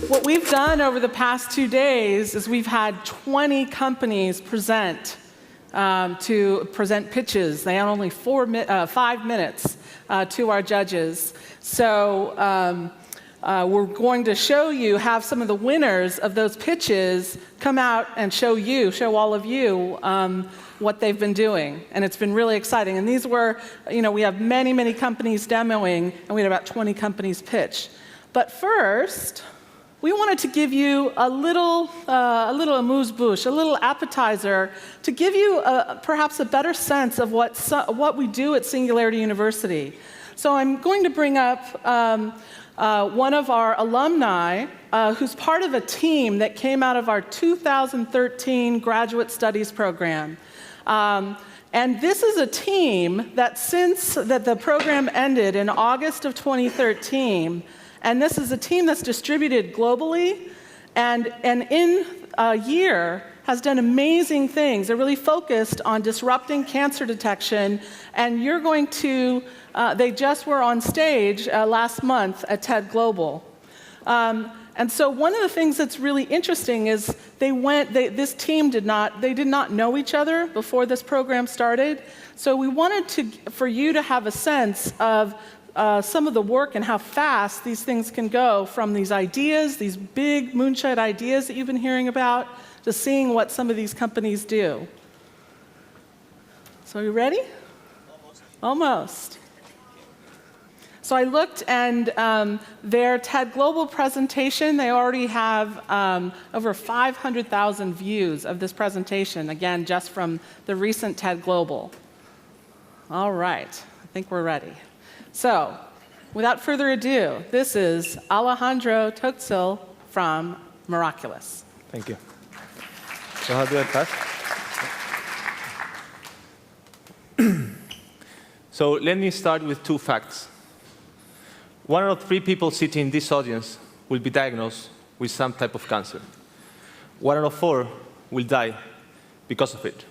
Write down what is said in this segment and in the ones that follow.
What we've done over the past 2 days is we've had 20 companies present to present pitches. They had only 5 minutes to our judges. So we're going to have some of the winners of those pitches come out and show all of you what they've been doing. And it's been really exciting. And these were, we have many, many companies demoing, and we had about 20 companies pitch. But first, we wanted to give you a little amuse-bouche, a little appetizer, to give you perhaps a better sense of what we do at Singularity University. So I'm going to bring up one of our alumni who's part of a team that came out of our 2013 Graduate Studies program. And this is a team that since the program ended in August of 2013, and this is a team that's distributed globally, and in a year has done amazing things. They're really focused on disrupting cancer detection, and you're going to, they just were on stage last month at TED Global. And so one of the things that's really interesting is this team did not know each other before this program started. So we wanted for you to have a sense of some of the work and how fast these things can go from these ideas, these big moonshot ideas that you've been hearing about, to seeing what some of these companies do. So are you ready? Almost. So I looked, and their TED Global presentation, they already have over 500,000 views of this presentation, again, just from the recent TED Global. All right, I think we're ready. So, without further ado, this is Alejandro Toxil from Miraculous. Thank you. So how do I pass? So let me start with 2 facts. 1 out of 3 people sitting in this audience will be diagnosed with some type of cancer. 1 out of 4 will die because of it.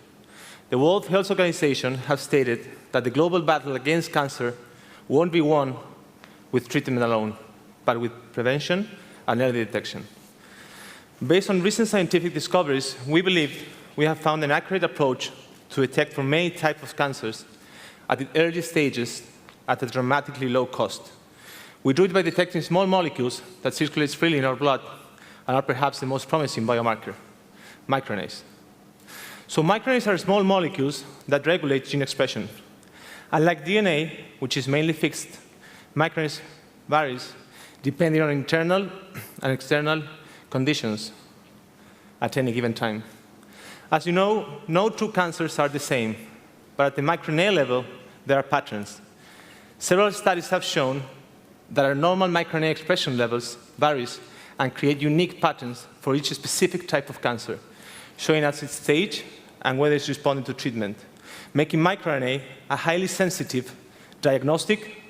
The World Health Organization has stated that the global battle against cancer won't be won with treatment alone, but with prevention and early detection. Based on recent scientific discoveries, we believe we have found an accurate approach to detect for many types of cancers at the early stages at a dramatically low cost. We do it by detecting small molecules that circulate freely in our blood and are perhaps the most promising biomarker, microRNAs. So microRNAs are small molecules that regulate gene expression. Unlike DNA, which is mainly fixed, microRNAs varies depending on internal and external conditions at any given time. As you know, no 2 cancers are the same, but at the microRNA level, there are patterns. Several studies have shown that our normal microRNA expression levels varies and create unique patterns for each specific type of cancer, showing us its stage and whether it's responding to treatment, making microRNA a highly sensitive diagnostic,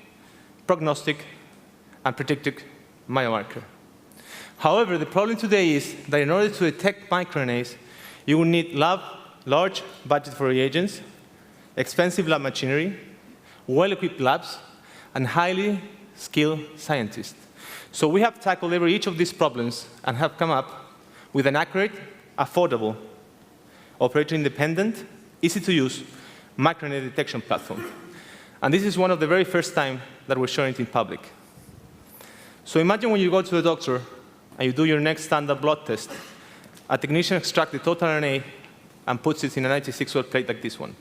prognostic, and predictive biomarker. However, the problem today is that in order to detect microRNAs, you will need large budget for reagents, expensive lab machinery, well-equipped labs, and highly skilled scientists. So we have tackled each of these problems and have come up with an accurate, affordable, operator-independent, easy-to-use microRNA detection platform. And this is one of the very first time that we're showing it in public. So imagine when you go to the doctor and you do your next standard blood test, a technician extracts the total RNA and puts it in a 96-well plate like this one.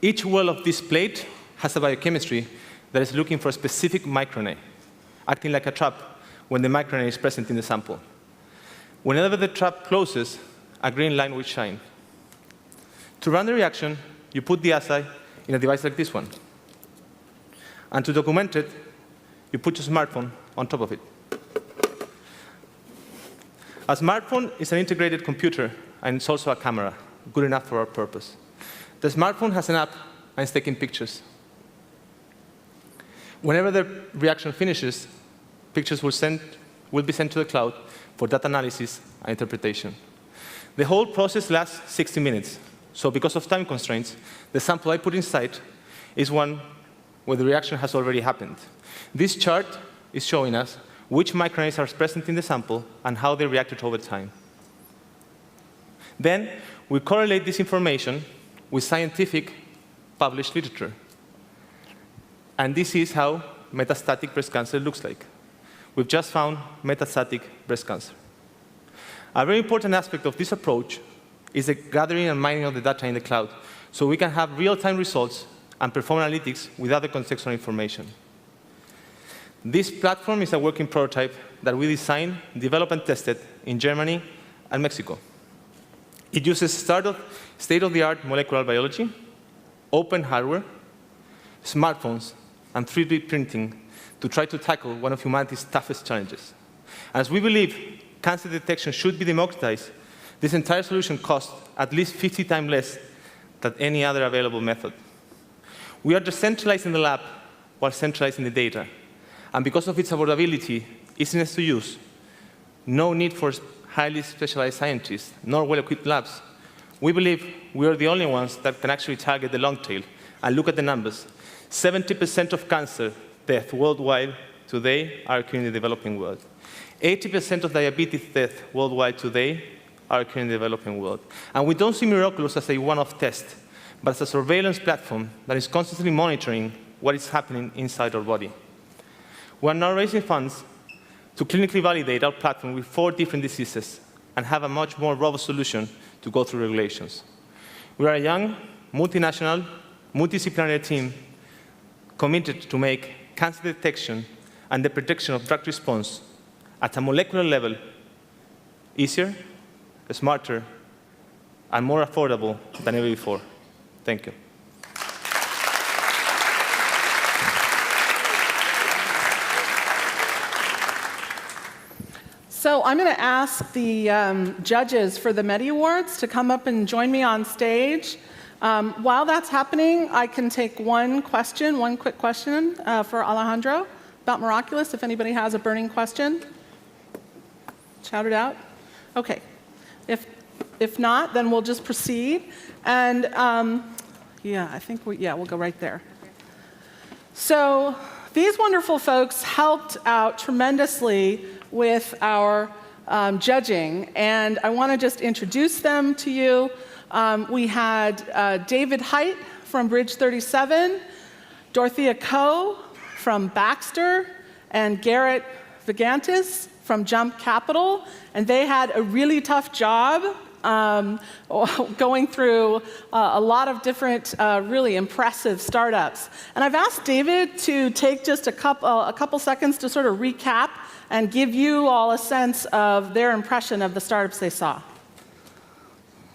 Each well of this plate has a biochemistry that is looking for a specific microRNA, acting like a trap when the microRNA is present in the sample. Whenever the trap closes, a green line will shine. To run the reaction, you put the assay in a device like this one. And to document it, you put your smartphone on top of it. A smartphone is an integrated computer, and it's also a camera, good enough for our purpose. The smartphone has an app, and it's taking pictures. Whenever the reaction finishes, pictures will be sent to the cloud for data analysis and interpretation. The whole process lasts 60 minutes. So because of time constraints, the sample I put inside is one where the reaction has already happened. This chart is showing us which microRNAs are present in the sample and how they reacted over time. Then we correlate this information with scientific published literature. And this is how metastatic breast cancer looks like. We've just found metastatic breast cancer. A very important aspect of this approach is the gathering and mining of the data in the cloud, so we can have real-time results and perform analytics with other contextual information. This platform is a working prototype that we designed, developed, and tested in Germany and Mexico. It uses state-of-the-art molecular biology, open hardware, smartphones, and 3D printing to try to tackle one of humanity's toughest challenges. As we believe cancer detection should be democratized, this entire solution costs at least 50 times less than any other available method. We are decentralizing the lab while centralizing the data. And because of its affordability, easiness to use, no need for highly specialized scientists, nor well-equipped labs, we believe we are the only ones that can actually target the long tail and look at the numbers. 70% of cancer death worldwide today are occurring in the developing world. 80% of diabetes death worldwide today are occurring in the developing world. And we don't see Miraculous as a one-off test, but as a surveillance platform that is constantly monitoring what is happening inside our body. We are now raising funds to clinically validate our platform with 4 different diseases and have a much more robust solution to go through regulations. We are a young, multinational, multidisciplinary team committed to make cancer detection and the prediction of drug response at a molecular level easier, smarter, and more affordable than ever before. Thank you. So I'm going to ask the judges for the MEDy Awards to come up and join me on stage. While that's happening, I can take one quick question for Alejandro about Miraculous, if anybody has a burning question. Shout it out. OK. If not, then we'll just proceed. And yeah, I think we'll go right there. So these wonderful folks helped out tremendously with our judging. And I want to just introduce them to you. We had David Height from Bridge 37, Dorothea Coe from Baxter, and Garrett Vigantis from Jump Capital. And they had a really tough job going through a lot of different really impressive startups. And I've asked David to take just a couple seconds to sort of recap and give you all a sense of their impression of the startups they saw.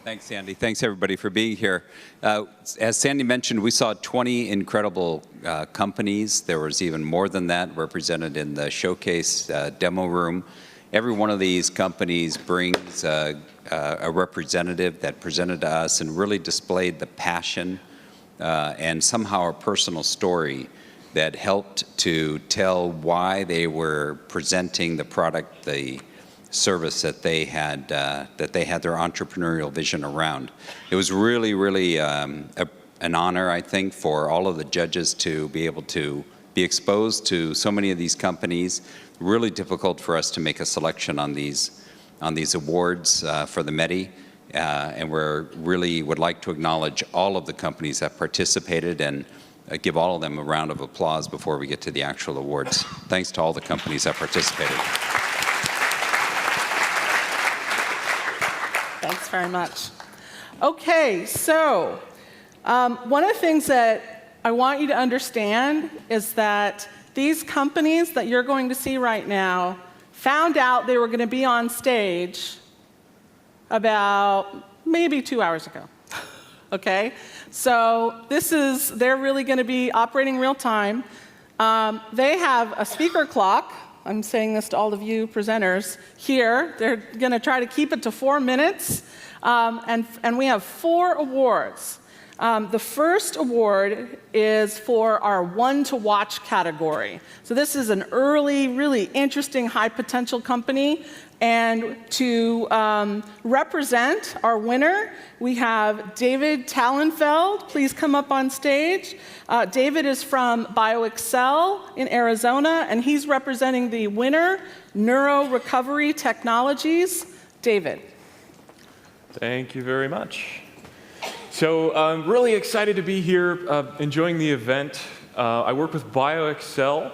Thanks, Sandy. Thanks, everybody, for being here. As Sandy mentioned, we saw 20 incredible companies. There was even more than that represented in the showcase demo room. Every one of these companies brings a representative that presented to us and really displayed the passion and somehow a personal story that helped to tell why they were presenting the product, the service that they had their entrepreneurial vision around. It was really, really an honor, I think, for all of the judges to be able to be exposed to so many of these companies. Really difficult for us to make a selection on these awards for the MEDy, and we really would like to acknowledge all of the companies that participated and give all of them a round of applause before we get to the actual awards. Thanks to all the companies that participated. Thanks very much. OK, so one of the things that I want you to understand is that these companies that you're going to see right now found out they were going to be on stage about maybe 2 hours ago. OK? So they're really going to be operating real time. They have a speaker clock. I'm saying this to all of you presenters here. They're going to try to keep it to 4 minutes. And we have 4 awards. The first award is for our One to Watch category. So this is an early, really interesting, high-potential company. And to represent our winner, we have David Tallenfeld. Please come up on stage. David is from BioExcel in Arizona, and he's representing the winner, Neuro Recovery Technologies. David. Thank you very much. So I'm really excited to be here, enjoying the event. I work with BioExcel.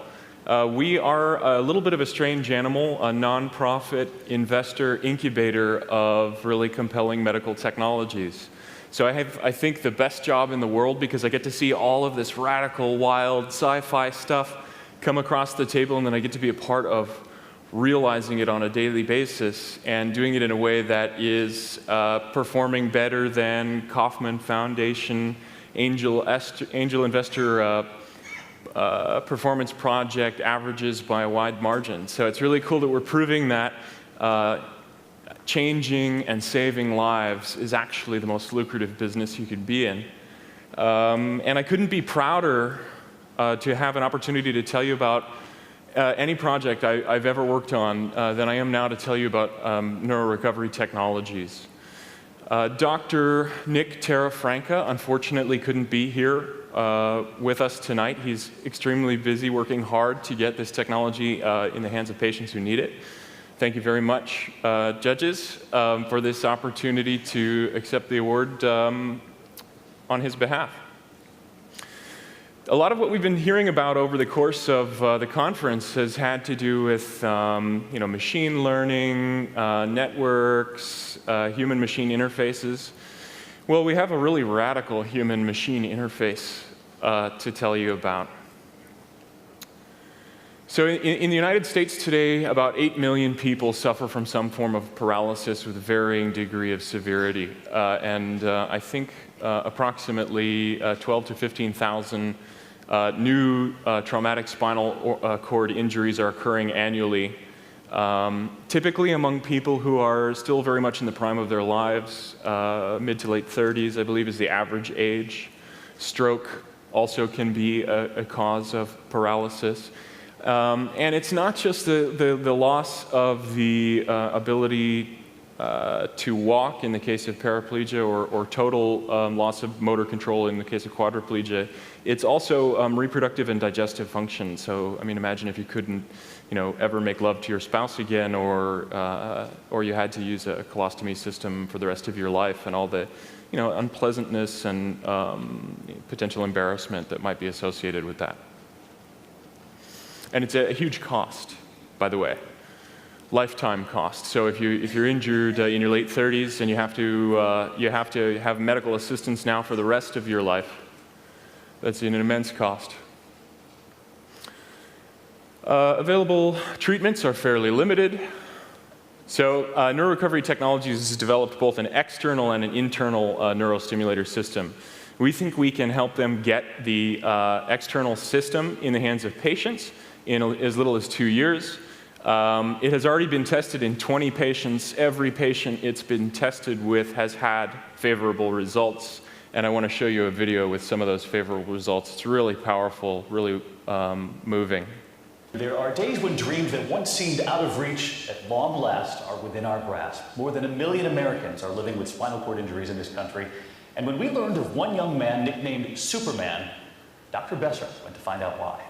We are a little bit of a strange animal, a nonprofit investor incubator of really compelling medical technologies. So I have, I think, the best job in the world because I get to see all of this radical, wild sci-fi stuff come across the table, and then I get to be a part of realizing it on a daily basis and doing it in a way that is performing better than Kauffman Foundation, angel investor performance project averages by a wide margin. So it's really cool that we're proving that changing and saving lives is actually the most lucrative business you could be in. And I couldn't be prouder to have an opportunity to tell you about any project I've ever worked on than I am now to tell you about neurorecovery technologies. Dr. Nick Terrafranca unfortunately couldn't be here with us tonight. He's extremely busy working hard to get this technology in the hands of patients who need it. Thank you very much, judges, for this opportunity to accept the award on his behalf. A lot of what we've been hearing about over the course of the conference has had to do with machine learning, networks, human-machine interfaces. Well, we have a really radical human-machine interface to tell you about. So in the United States today, about 8 million people suffer from some form of paralysis with a varying degree of severity. I think approximately 12 to 15,000 new traumatic spinal cord injuries are occurring annually, typically among people who are still very much in the prime of their lives. Mid to late 30s, I believe, is the average age. Stroke also can be a cause of paralysis. And it's not just the loss of the ability to walk in the case of paraplegia or total loss of motor control in the case of quadriplegia. It's also reproductive and digestive function. So, I mean, imagine if you couldn't, ever make love to your spouse again, or you had to use a colostomy system for the rest of your life, and all the, unpleasantness and potential embarrassment that might be associated with that. And it's a huge cost, by the way. Lifetime cost. So if you're injured in your late 30s and you have to have medical assistance now for the rest of your life, that's an immense cost. Available treatments are fairly limited. So Neurorecovery Technologies has developed both an external and an internal neurostimulator system. We think we can help them get the external system in the hands of patients in as little as 2 years. It has already been tested in 20 patients. Every patient it's been tested with has had favorable results. And I want to show you a video with some of those favorable results. It's really powerful, really moving. There are days when dreams that once seemed out of reach at long last are within our grasp. More than 1 million Americans are living with spinal cord injuries in this country. And when we learned of one young man nicknamed Superman, Dr. Besser went to find out why.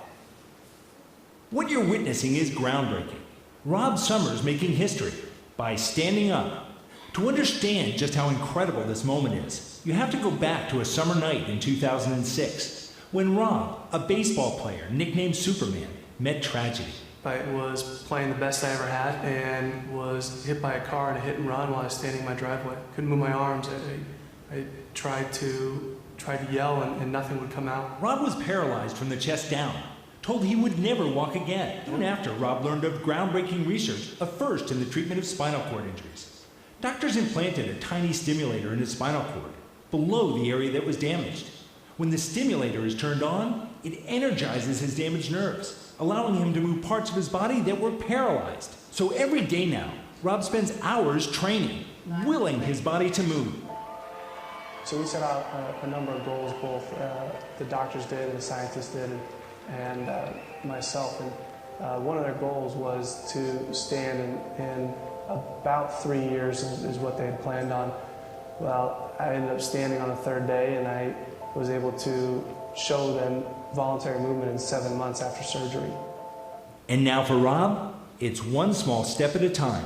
What you're witnessing is groundbreaking. Rob Summers making history by standing up. To understand just how incredible this moment is, you have to go back to a summer night in 2006 when Rob, a baseball player nicknamed Superman, met tragedy. I was playing the best I ever had and was hit by a car in a hit and run while I was standing in my driveway. Couldn't move my arms. I tried to yell and nothing would come out. Rob was paralyzed from the chest down, told he would never walk again. Soon after, Rob learned of groundbreaking research, a first in the treatment of spinal cord injuries. Doctors implanted a tiny stimulator in his spinal cord, below the area that was damaged. When the stimulator is turned on, it energizes his damaged nerves, allowing him to move parts of his body that were paralyzed. So every day now, Rob spends hours training, willing his body to move. So we set out a number of goals, both the doctors did and the scientists did, and myself. And one of their goals was to stand in about 3 years is what they had planned on. Well, I ended up standing on the third day, and I was able to show them voluntary movement in 7 months after surgery. And now for Rob, it's one small step at a time.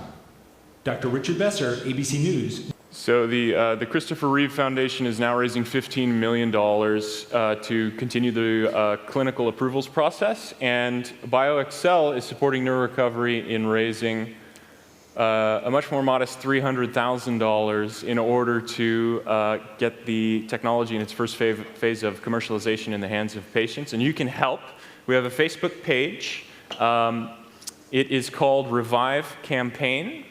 Dr. Richard Besser, ABC News. So the Christopher Reeve Foundation is now raising $15 million to continue the clinical approvals process, and BioXcel is supporting neurorecovery in raising a much more modest $300,000 in order to get the technology in its first phase of commercialization in the hands of patients. And you can help. We have a Facebook page. It is called Revive Campaign.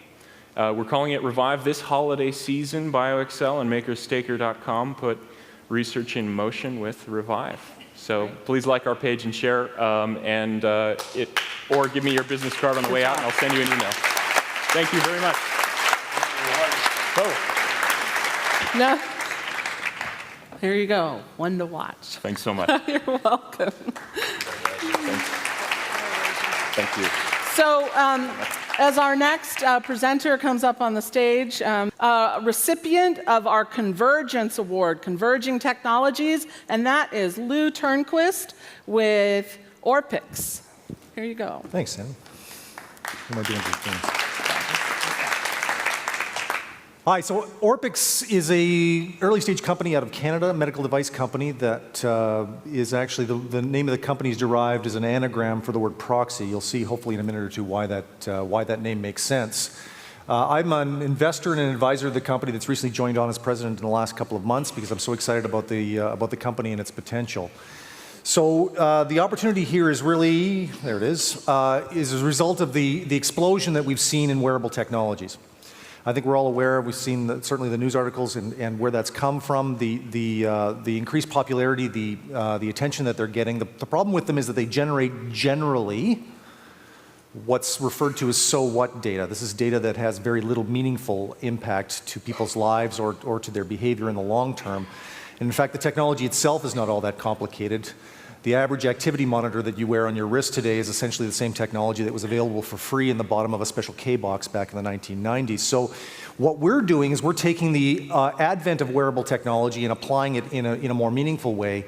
We're calling it Revive this holiday season. BioXcel and makerstaker.com put research in motion with Revive. So please like our page and share, or give me your business card on the way out, and I'll send you an email. Thank you very much. Oh. No. Here you go. One to watch. Thanks so much. You're welcome. Thank you. So, as our next presenter comes up on the stage, recipient of our Convergence Award, Converging Technologies, and that is Lou Turnquist with Orpix. Here you go. Thanks, Sandy. What am I doing with these things? Hi, so Orpix is a early-stage company out of Canada, a medical device company that is actually, the name of the company is derived as an anagram for the word proxy. You'll see hopefully in a minute or two why that name makes sense. I'm an investor and an advisor of the company that's recently joined on as president in the last couple of months because I'm so excited about the company and its potential. So the opportunity here is really, there it is a result of the explosion that we've seen in wearable technologies. I think we're all aware, we've seen certainly the news articles and where that's come from, the increased popularity, the attention that they're getting. The problem with them is that they generate generally what's referred to as so what data. This is data that has very little meaningful impact to people's lives or to their behavior in the long term. And in fact, the technology itself is not all that complicated. The average activity monitor that you wear on your wrist today is essentially the same technology that was available for free in the bottom of a special K-box back in the 1990s. So what we're doing is we're taking the advent of wearable technology and applying it in a more meaningful way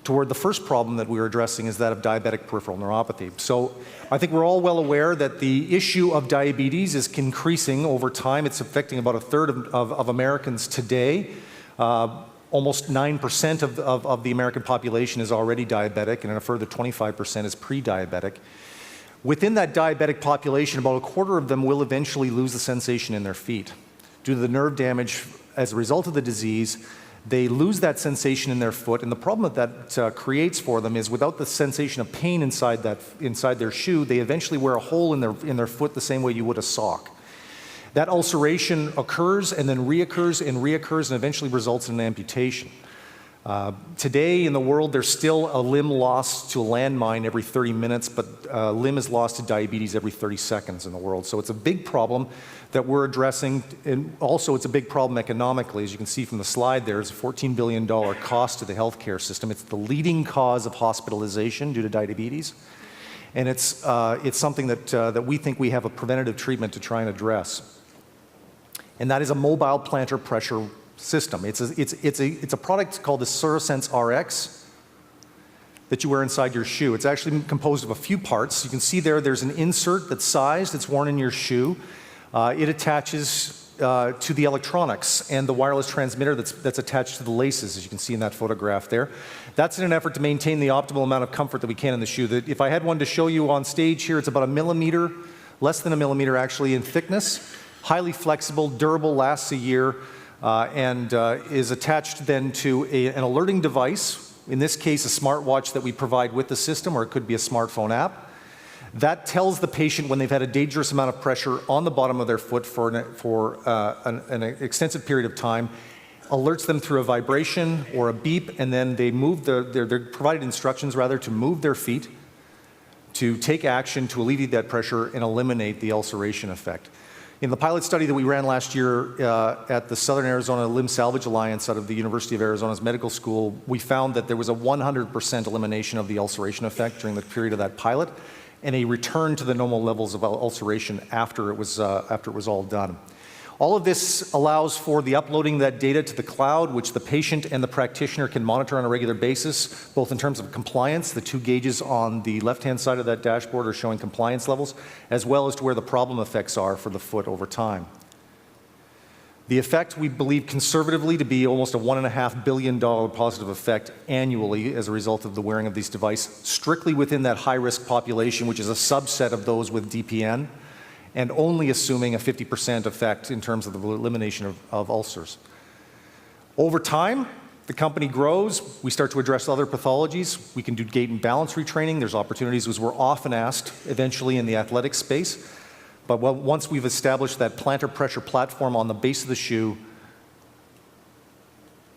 toward the first problem that we were addressing, is that of diabetic peripheral neuropathy. So I think we're all well aware that the issue of diabetes is increasing over time. It's affecting about a third of Americans today. Almost 9% of the American population is already diabetic, and a further 25% is pre-diabetic. Within that diabetic population, about a quarter of them will eventually lose the sensation in their feet. Due to the nerve damage as a result of the disease, they lose that sensation in their foot, and the problem that creates for them is without the sensation of pain inside their shoe, they eventually wear a hole in their foot the same way you would a sock. That ulceration occurs and then reoccurs and eventually results in an amputation. Today in the world, there's still a limb lost to a landmine every 30 minutes, but a limb is lost to diabetes every 30 seconds in the world. So it's a big problem that we're addressing, and also it's a big problem economically. As you can see from the slide there, it's a $14 billion cost to the healthcare system. It's the leading cause of hospitalization due to diabetes, and it's something that we think we have a preventative treatment to try and address. And that is a mobile plantar pressure system. It's a product called the Surasense RX that you wear inside your shoe. It's actually composed of a few parts. You can see there's an insert that's sized, it's worn in your shoe. It attaches to the electronics and the wireless transmitter that's attached to the laces, as you can see in that photograph there. That's in an effort to maintain the optimal amount of comfort that we can in the shoe. If I had one to show you on stage here, it's about a millimeter, less than a millimeter actually in thickness. Highly flexible, durable, lasts a year, and is attached then to an alerting device, in this case a smartwatch that we provide with the system, or it could be a smartphone app. That tells the patient when they've had a dangerous amount of pressure on the bottom of their foot for an extensive period of time, alerts them through a vibration or a beep, and then they're provided instructions rather to move their feet, to take action to alleviate that pressure and eliminate the ulceration effect. In the pilot study that we ran last year at the Southern Arizona Limb Salvage Alliance out of the University of Arizona's medical school, we found that there was a 100% elimination of the ulceration effect during the period of that pilot, and a return to the normal levels of ulceration after it was all done. All of this allows for the uploading of that data to the cloud, which the patient and the practitioner can monitor on a regular basis, both in terms of compliance. The two gauges on the left-hand side of that dashboard are showing compliance levels, as well as to where the problem effects are for the foot over time. The effect we believe conservatively to be almost a $1.5 billion positive effect annually as a result of the wearing of these devices, strictly within that high-risk population, which is a subset of those with DPN, and only assuming a 50% effect in terms of the elimination of ulcers. Over time, the company grows. We start to address other pathologies. We can do gait and balance retraining. There's opportunities, as we're often asked, eventually in the athletic space. But once we've established that plantar pressure platform on the base of the shoe,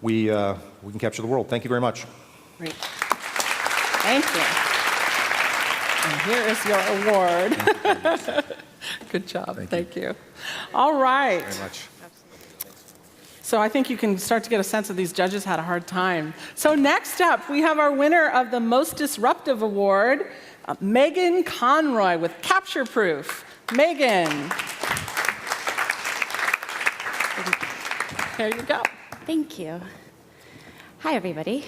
we can capture the world. Thank you very much. Great. Thank you. And here is your award. Good job. Thank you. All right. Very much. So I think you can start to get a sense of these judges had a hard time. So next up, we have our winner of the Most Disruptive Award, Megan Conroy with Capture Proof. Megan. There you go. Thank you. Hi, everybody.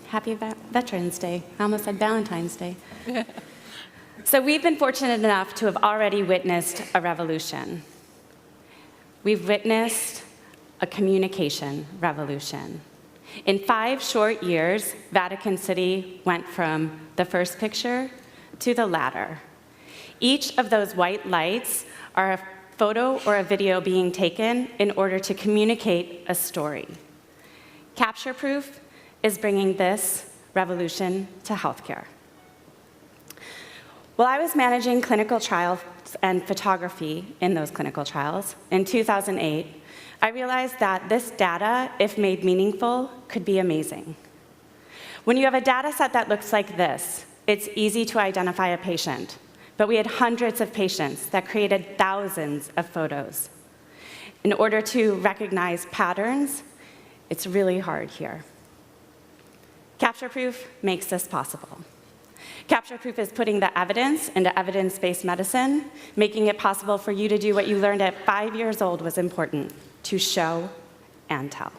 Happy Veterans Day. I almost said Valentine's Day. So we've been fortunate enough to have already witnessed a revolution. We've witnessed a communication revolution. In 5 short years, Vatican City went from the first picture to the latter. Each of those white lights are a photo or a video being taken in order to communicate a story. Capture Proof is bringing this revolution to healthcare. While I was managing clinical trials and photography in those clinical trials in 2008, I realized that this data, if made meaningful, could be amazing. When you have a data set that looks like this, it's easy to identify a patient, but we had hundreds of patients that created thousands of photos. In order to recognize patterns, it's really hard here. Capture Proof makes this possible. Capture Proof is putting the evidence into evidence-based medicine, making it possible for you to do what you learned at 5 years old was important, to show and tell.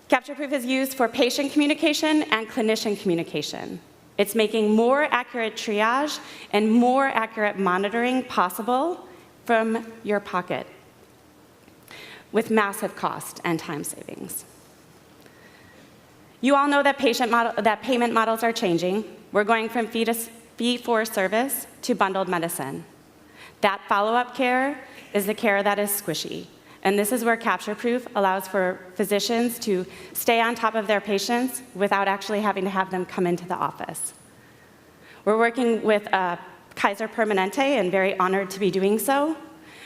Capture Proof is used for patient communication and clinician communication. It's making more accurate triage and more accurate monitoring possible from your pocket with massive cost and time savings. You all know that payment models are changing. We're going from fee-for-service to bundled medicine. That follow-up care is the care that is squishy. And this is where Capture Proof allows for physicians to stay on top of their patients without actually having to have them come into the office. We're working with Kaiser Permanente and very honored to be doing so.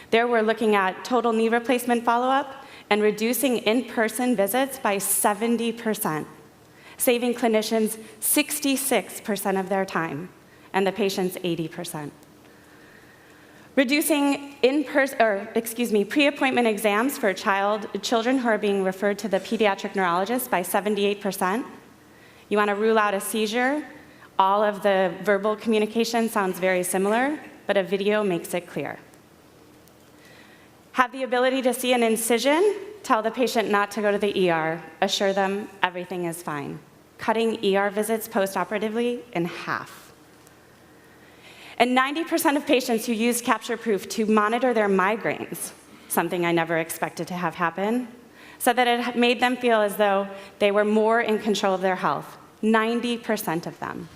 There we're looking at total knee replacement follow-up and reducing in-person visits by 70%. Saving clinicians 66% of their time, and the patients 80%. Reducing pre-appointment exams for children who are being referred to the pediatric neurologist by 78%. You want to rule out a seizure? All of the verbal communication sounds very similar, but a video makes it clear. Have the ability to see an incision? Tell the patient not to go to the ER. Assure them everything is fine. Cutting ER visits postoperatively in half. And 90% of patients who use Capture Proof to monitor their migraines, something I never expected to have happen, said that it made them feel as though they were more in control of their health. 90% of them.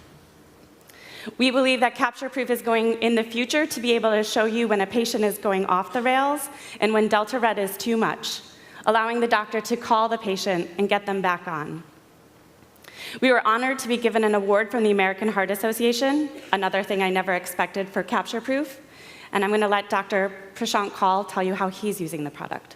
We believe that Capture Proof is going in the future to be able to show you when a patient is going off the rails and when delta red is too much, allowing the doctor to call the patient and get them back on. We were honored to be given an award from the American Heart Association, another thing I never expected for Capture Proof, and I'm going to let Dr. Prashant Kaul tell you how he's using the product.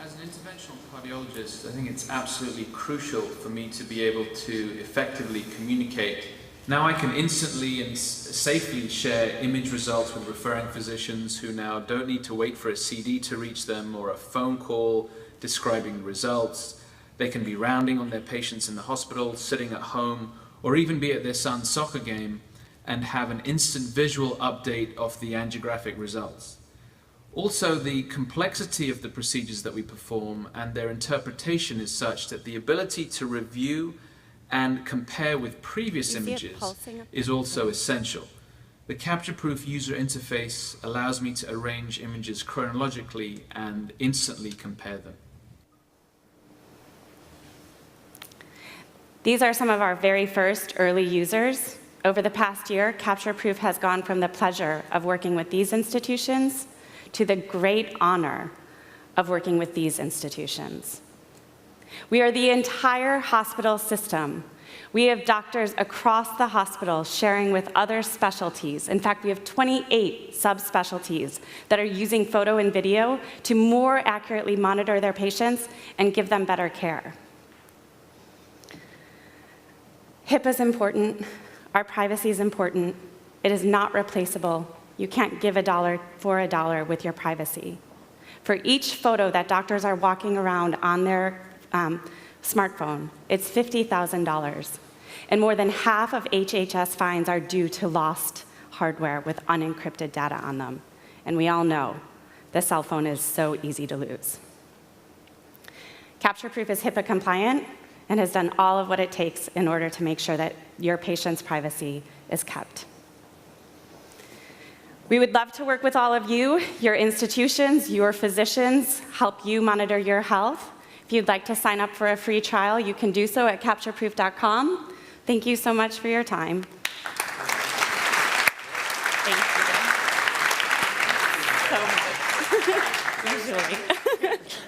As an interventional cardiologist, I think it's absolutely crucial for me to be able to effectively communicate Now I can instantly and safely share image results with referring physicians who now don't need to wait for a CD to reach them or a phone call describing results. They can be rounding on their patients in the hospital, sitting at home, or even be at their son's soccer game and have an instant visual update of the angiographic results. Also, the complexity of the procedures that we perform and their interpretation is such that the ability to review and compare with previous images is also essential. The capture-proof user interface allows me to arrange images chronologically and instantly compare them. These are some of our very first early users. Over the past year, capture-proof has gone from the pleasure of working with these institutions to the great honor of working with these institutions. We are the entire hospital system. We have doctors across the hospital sharing with other specialties. In fact, we have 28 subspecialties that are using photo and video to more accurately monitor their patients and give them better care. HIPAA is important. Our privacy is important. It is not replaceable. You can't give $1 for $1 with your privacy. For each photo that doctors are walking around on their smartphone, it's $50,000. And more than half of HHS fines are due to lost hardware with unencrypted data on them. And we all know the cell phone is so easy to lose. Capture-proof is HIPAA compliant and has done all of what it takes in order to make sure that your patient's privacy is kept. We would love to work with all of you, your institutions, your physicians, help you monitor your health. If you'd like to sign up for a free trial, you can do so at captureproof.com. Thank you so much for your time. Thank you so much. Usually.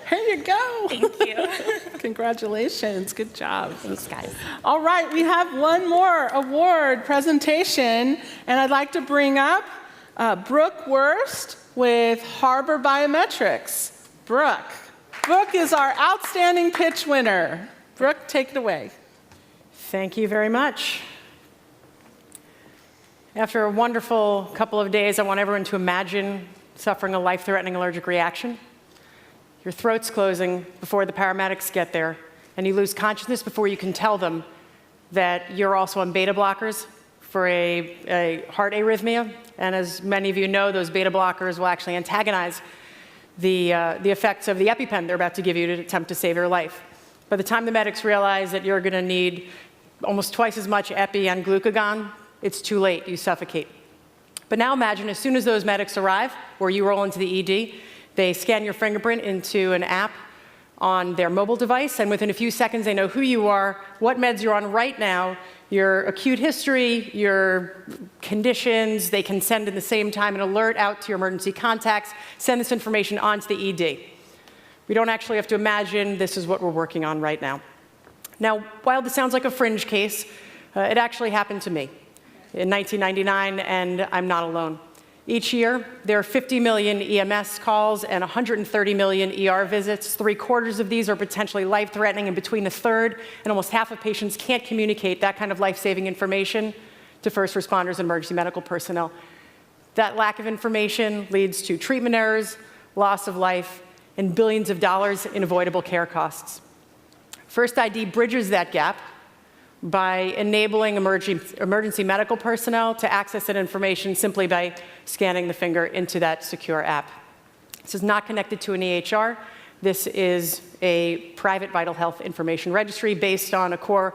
Here you go. Thank you. Congratulations. Good job. Thanks, guys. All right, we have one more award presentation, and I'd like to bring up Brooke Wurst with Harbor Biometrics. Brooke is our outstanding pitch winner. Brooke, take it away. Thank you very much. After a wonderful couple of days, I want everyone to imagine suffering a life-threatening allergic reaction. Your throat's closing before the paramedics get there, and you lose consciousness before you can tell them that you're also on beta blockers for a heart arrhythmia. And as many of you know, those beta blockers will actually antagonize the effects of the EpiPen they're about to give you to attempt to save your life. By the time the medics realize that you're going to need almost twice as much epi and glucagon, it's too late. You suffocate. But now imagine as soon as those medics arrive, or you roll into the ED, they scan your fingerprint into an app on their mobile device, and within a few seconds they know who you are, what meds you're on right now, your acute history, your conditions. They can send at the same time an alert out to your emergency contacts, send this information on to the ED. We don't actually have to imagine this is what we're working on right now. Now, while this sounds like a fringe case, it actually happened to me in 1999, and I'm not alone. Each year, there are 50 million EMS calls and 130 million ER visits. 3/4 of these are potentially life-threatening, and between a third and almost half of patients can't communicate that kind of life-saving information to first responders and emergency medical personnel. That lack of information leads to treatment errors, loss of life, and billions of dollars in avoidable care costs. First ID bridges that gap by enabling emergency medical personnel to access that information simply by scanning the finger into that secure app. This is not connected to an EHR. This is a private vital health information registry based on a core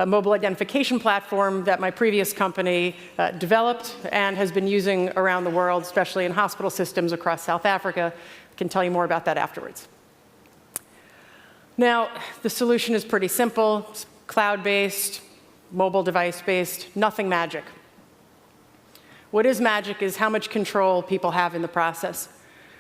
mobile identification platform that my previous company developed and has been using around the world, especially in hospital systems across South Africa. I can tell you more about that afterwards. Now, the solution is pretty simple. It's cloud-based, mobile device-based, nothing magic. What is magic is how much control people have in the process.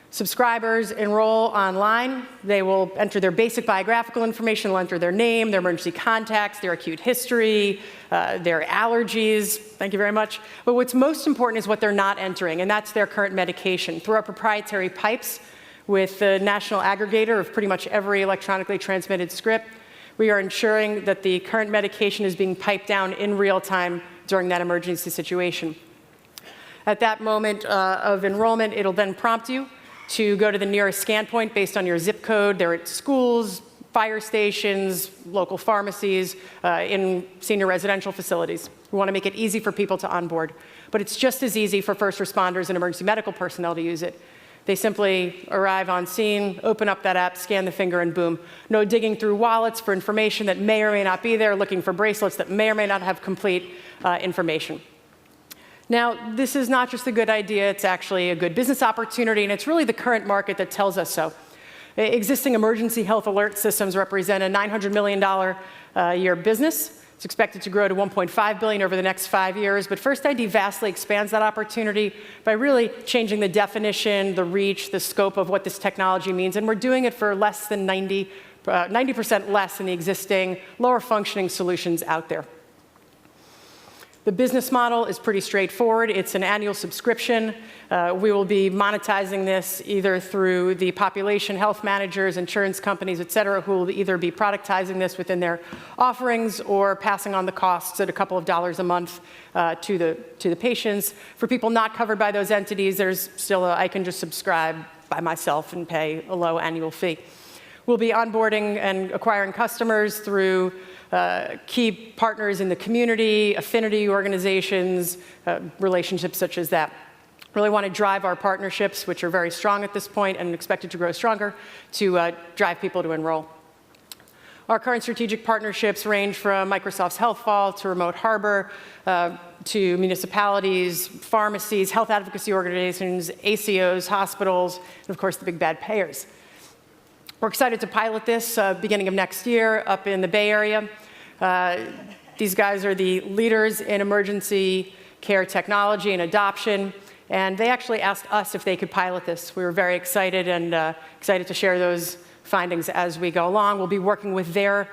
Subscribers enroll online. They will enter their basic biographical information. They'll enter their name, their emergency contacts, their acute history, their allergies. Thank you very much. But what's most important is what they're not entering, and that's their current medication. Through our proprietary pipes with the national aggregator of pretty much every electronically transmitted script, we are ensuring that the current medication is being piped down in real time during that emergency situation. At that moment of enrollment, it'll then prompt you to go to the nearest scan point based on your zip code. They're at schools, fire stations, local pharmacies, in senior residential facilities. We want to make it easy for people to onboard. But it's just as easy for first responders and emergency medical personnel to use it. They simply arrive on scene, open up that app, scan the finger, and boom. No digging through wallets for information that may or may not be there, looking for bracelets that may or may not have complete information. Now, this is not just a good idea, it's actually a good business opportunity, and it's really the current market that tells us so. Existing emergency health alert systems represent a $900 million a year business. It's expected to grow to $1.5 billion over the next 5 years, but First ID vastly expands that opportunity by really changing the definition, the reach, the scope of what this technology means, and we're doing it for less than 90% less than the existing lower functioning solutions out there. The business model is pretty straightforward. It's an annual subscription. We will be monetizing this either through the population health managers, insurance companies, et cetera, who will either be productizing this within their offerings or passing on the costs at a couple of dollars a month to the patients. For people not covered by those entities, there's still I can just subscribe by myself and pay a low annual fee. We'll be onboarding and acquiring customers through key partners in the community, affinity organizations, relationships such as that. Really want to drive our partnerships, which are very strong at this point and expected to grow stronger, to drive people to enroll. Our current strategic partnerships range from Microsoft's Health Vault to Remote Harbor to municipalities, pharmacies, health advocacy organizations, ACOs, hospitals, and of course the big bad payers. We're excited to pilot this beginning of next year up in the Bay Area. These guys are the leaders in emergency care technology and adoption, and they actually asked us if they could pilot this. We were very excited and excited to share those findings as we go along. We'll be working with their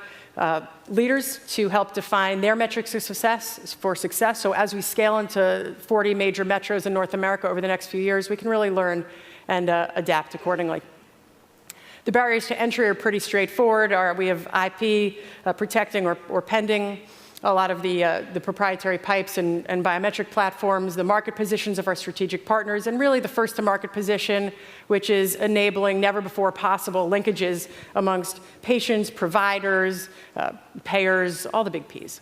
leaders to help define their metrics of success. So as we scale into 40 major metros in North America over the next few years, we can really learn and adapt accordingly. The barriers to entry are pretty straightforward. We have IP protecting or pending a lot of the proprietary pipes and biometric platforms, the market positions of our strategic partners, and really the first to market position, which is enabling never before possible linkages amongst patients, providers, payers, all the big Ps.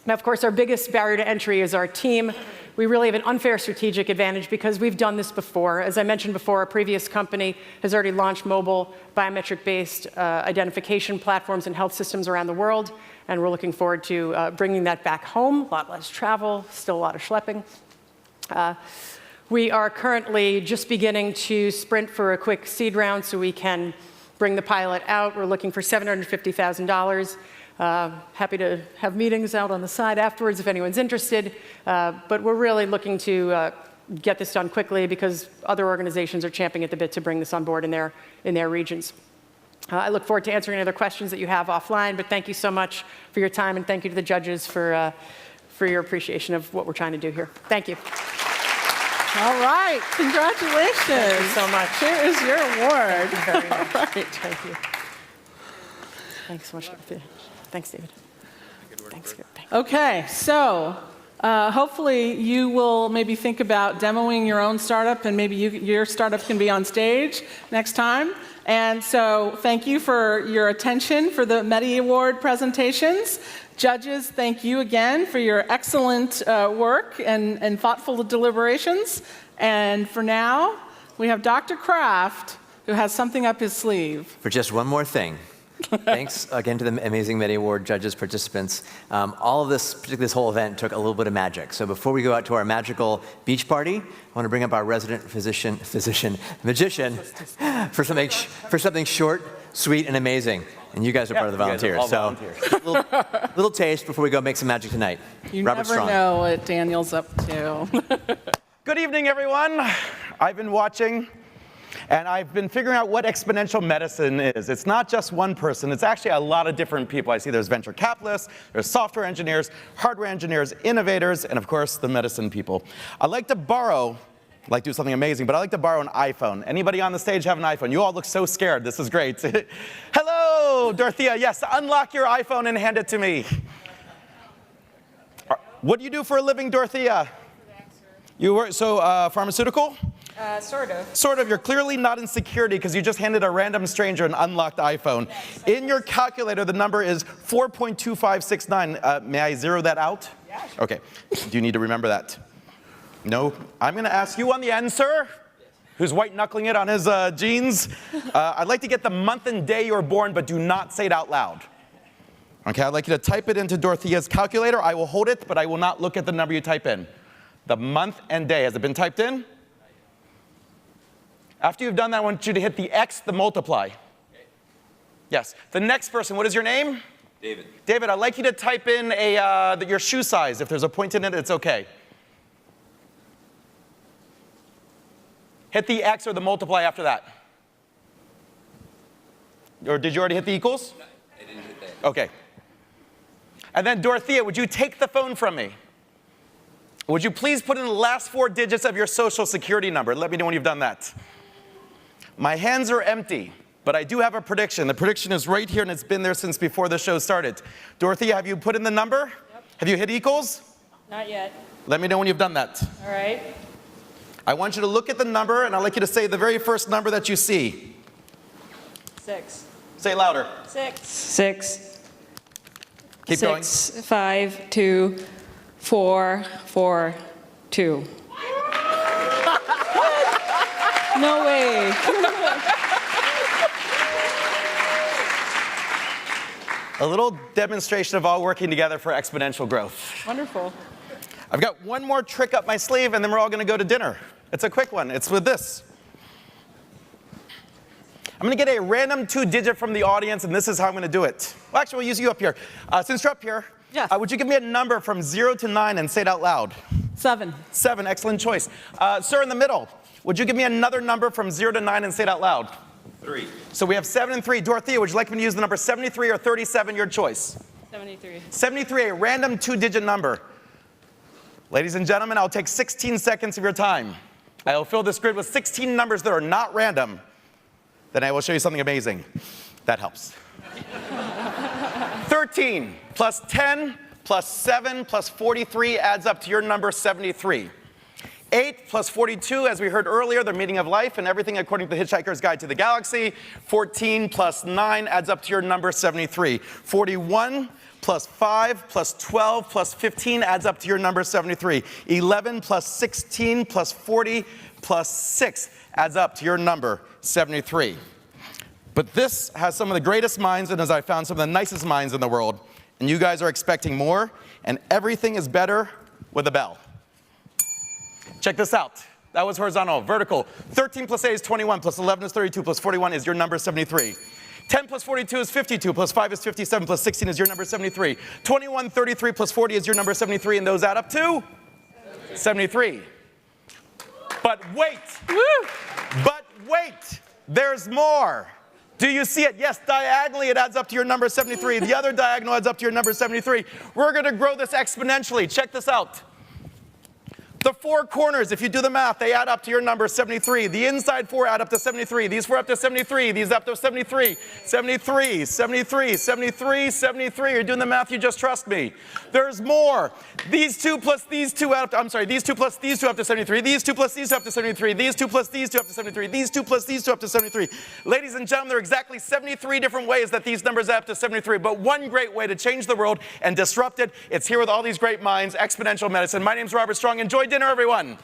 Now, of course, our biggest barrier to entry is our team. We really have an unfair strategic advantage because we've done this before. As I mentioned before, our previous company has already launched mobile biometric-based identification platforms in health systems around the world, and we're looking forward to bringing that back home. A lot less travel, still a lot of schlepping. We are currently just beginning to sprint for a quick seed round so we can bring the pilot out. We're looking for $750,000. Happy to have meetings out on the side afterwards if anyone's interested. But we're really looking to get this done quickly because other organizations are champing at the bit to bring this on board in their regions. I look forward to answering any other questions that you have offline, but thank you so much for your time, and thank you to the judges for your appreciation of what we're trying to do here. Thank you. All right, congratulations. Thank you so much. Here is your award. Thank you very much. All right. Thank you. Thanks so much. Thanks, David. Thanks. Okay, so hopefully you will maybe think about demoing your own startup, and maybe your startup can be on stage next time. And so thank you for your attention for the MEDy Award presentations. Judges, thank you again for your excellent work and thoughtful deliberations. And for now, we have Dr. Kraft, who has something up his sleeve. For just one more thing. Thanks again to the amazing MEDy Award judges, participants. All of this, particularly this whole event, took a little bit of magic. So before we go out to our magical beach party, I want to bring up our resident magician for something short, sweet, and amazing. And you guys are part of the volunteers. So little taste before we go make some magic tonight. You Robert never Strong. know what Daniel's up to. Good evening, everyone. I've been watching, and I've been figuring out what exponential medicine is. It's not just one person. It's actually a lot of different people. I see there's venture capitalists, there's software engineers, hardware engineers, innovators, and of course, the medicine people. I like to do something amazing, but I like to borrow an iPhone. Anybody on the stage have an iPhone? You all look so scared. This is great. Hello, Dorothea. Yes, unlock your iPhone and hand it to me. What do you do for a living, Dorothea? You work, so pharmaceutical? Sort of. Sort of. You're clearly not in security because you just handed a random stranger an unlocked iPhone. In your calculator, the number is 4.2569. May I zero that out? Yeah, sure. Okay. Do you need to remember that? No? I'm going to ask you on the end, sir, who's white-knuckling it on his jeans. I'd like to get the month and day you were born, but do not say it out loud. Okay, I'd like you to type it into Dorothea's calculator. I will hold it, but I will not look at the number you type in. The month and day. Has it been typed in? After you've done that, I want you to hit the X, the multiply. Yes. The next person, what is your name? David. David, I'd like you to type in your shoe size. If there's a point in it, it's okay. Hit the X or the multiply after that. Or did you already hit the equals? No, I didn't hit that. Okay. And then Dorothea, would you take the phone from me? Would you please put in the last 4 digits of your social security number? Let me know when you've done that. My hands are empty, but I do have a prediction. The prediction is right here, and it's been there since before the show started. Dorothea, have you put in the number? Yep. Have you hit equals? Not yet. Let me know when you've done that. All right. I want you to look at the number, and I'd like you to say the very first number that you see. 6. Say it louder. 6. 6. Keep going. 6, 5, 2, 4, 4, 2. No way. A little demonstration of all working together for exponential growth. Wonderful. I've got one more trick up my sleeve, and then we're all going to go to dinner. It's a quick one. It's with this. I'm going to get a random 2-digit from the audience, and this is how I'm going to do it. Well, actually, we'll use you up here. Since you're up here, Yes. Would you give me a number from 0 to 9 and say it out loud? 7. 7, excellent choice. Sir in the middle, would you give me another number from 0 to 9 and say it out loud? 3. So we have 7 and 3. Dorothea, would you like me to use the number 73 or 37, your choice? 73. 73, a random 2-digit number. Ladies and gentlemen, I'll take 16 seconds of your time. I will fill this grid with 16 numbers that are not random. Then I will show you something amazing. That helps. 13 plus 10 plus 7 plus 43 adds up to your number 73. 8 plus 42, as we heard earlier, the meaning of life and everything according to the Hitchhiker's Guide to the Galaxy. 14 plus 9 adds up to your number 73. 41 plus 5 plus 12 plus 15 adds up to your number 73. 11 plus 16 plus 40 plus 6 adds up to your number 73. But this has some of the greatest minds, and as I found, some of the nicest minds in the world. And you guys are expecting more, and everything is better with a bell. Check this out. That was horizontal. Vertical. 13 plus 8 is 21, plus 11 is 32, plus 41 is your number 73. 10 plus 42 is 52, plus 5 is 57, plus 16 is your number 73. 21, 33 plus 40 is your number 73, and those add up to? 73. But wait. Woo! But wait. There's more. Do you see it? Yes, diagonally it adds up to your number 73. The other diagonal adds up to your number 73. We're going to grow this exponentially. Check this out. The 4 corners, if you do the math, they add up to your number 73. The inside 4 add up to 73. These 4 up to 73. These up to 73. 73, 73, 73, 73. You're doing the math, you just trust me. There's more. These 2 plus these 2 add up to, I'm sorry, these 2 plus these 2 up to 73. These 2 plus these 2 up to 73. These 2 plus these 2 up to 73. These 2 plus these 2 up to 73. Ladies and gentlemen, there are exactly 73 different ways that these numbers add up to 73. But one great way to change the world and disrupt it, it's here with all these great minds, Exponential Medicine. My name's Robert Strong. Enjoy dinner, everyone.